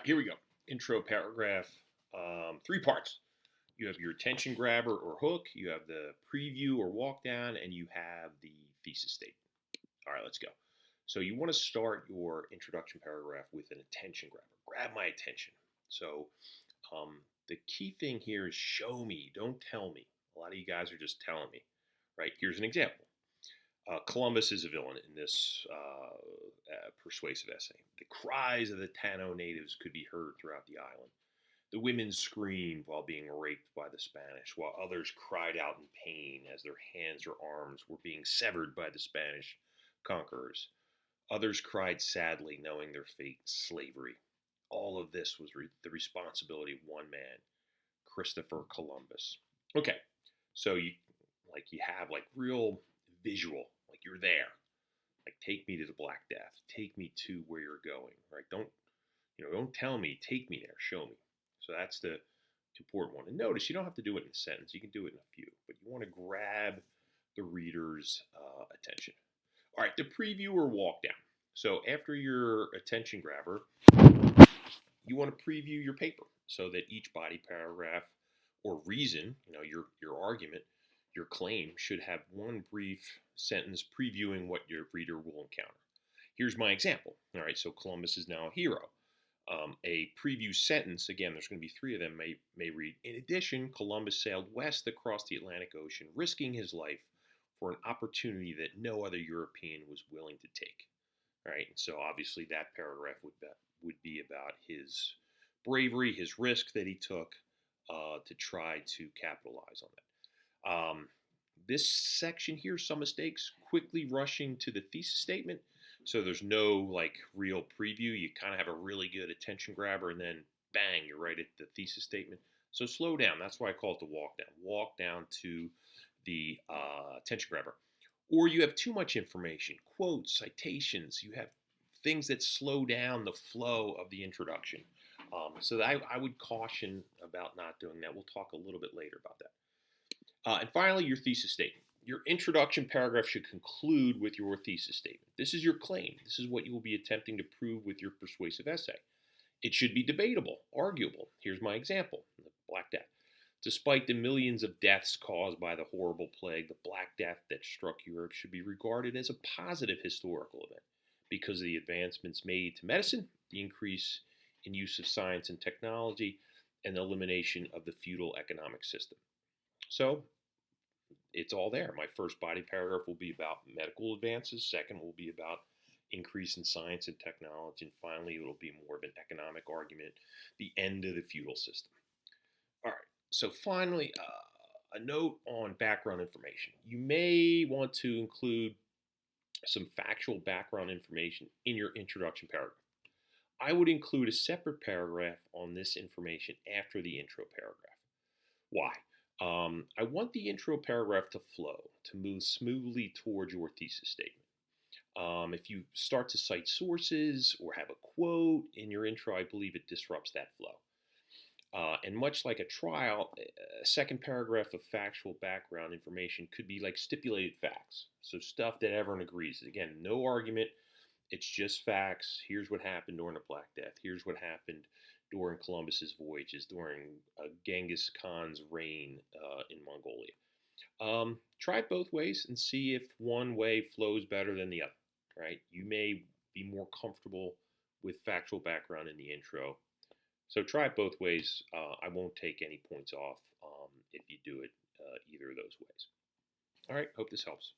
right, here we go. Intro paragraph, 3 parts. You have your attention grabber or hook, you have the preview or walk down, and you have the thesis statement. All right, let's go. So you want to start your introduction paragraph with an attention grabber. Grab my attention. So the key thing here is show me, don't tell me. A lot of you guys are just telling me, right? Here's an example. Columbus is a villain in this persuasive essay. The cries of the Tano natives could be heard throughout the island. The women screamed while being raped by the Spanish, while others cried out in pain as their hands or arms were being severed by the Spanish conquerors. Others cried sadly, knowing their fate, slavery. All of this was the responsibility of one man, Christopher Columbus. Okay, so you have real visual, like you're there. Like, take me to the Black Death. Take me to where you're going. Right? Don't tell me. Take me there. Show me. So that's the important one. And notice you don't have to do it in a sentence. You can do it in a few, but you want to grab the reader's attention. All right, the preview or walk down. So after your attention grabber, you want to preview your paper so that each body paragraph or reason, your argument, your claim should have one brief sentence previewing what your reader will encounter. Here's my example. All right, so Columbus is now a hero. A preview sentence, again, there's going to be 3 of them, may read, in addition, Columbus sailed west across the Atlantic Ocean, risking his life for an opportunity that no other European was willing to take. All right, and so obviously that paragraph would be about his bravery, his risk that he took to try to capitalize on that. This section here, some mistakes, quickly rushing to the thesis statement. So there's no real preview. You kind of have a really good attention grabber and then bang, you're right at the thesis statement. So slow down. That's why I call it the walk down. Walk down to the attention grabber. Or you have too much information, quotes, citations. You have things that slow down the flow of the introduction. So I would caution about not doing that. We'll talk a little bit later about that. And finally, your thesis statement. Your introduction paragraph should conclude with your thesis statement. This is your claim. This is what you will be attempting to prove with your persuasive essay. It should be debatable, arguable. Here's my example, the Black Death. Despite the millions of deaths caused by the horrible plague, the Black Death that struck Europe should be regarded as a positive historical event because of the advancements made to medicine, the increase in use of science and technology, and the elimination of the feudal economic system. So it's all there. My first body paragraph will be about medical advances. Second will be about increase in science and technology. And finally, it'll be more of an economic argument, the end of the feudal system. All right. So finally, a note on background information. You may want to include some factual background information in your introduction paragraph. I would include a separate paragraph on this information after the intro paragraph. Why? I want the intro paragraph to flow, to move smoothly towards your thesis statement. If you start to cite sources or have a quote in your intro, I believe it disrupts that flow. And much like a trial, a second paragraph of factual background information could be like stipulated facts. So stuff that everyone agrees. Again, no argument. It's just facts. Here's what happened during the Black Death. Here's what happened during Columbus's voyages, during Genghis Khan's reign in Mongolia. Try it both ways and see if one way flows better than the other, right? You may be more comfortable with factual background in the intro. So try it both ways. I won't take any points off if you do it either of those ways. All right, hope this helps.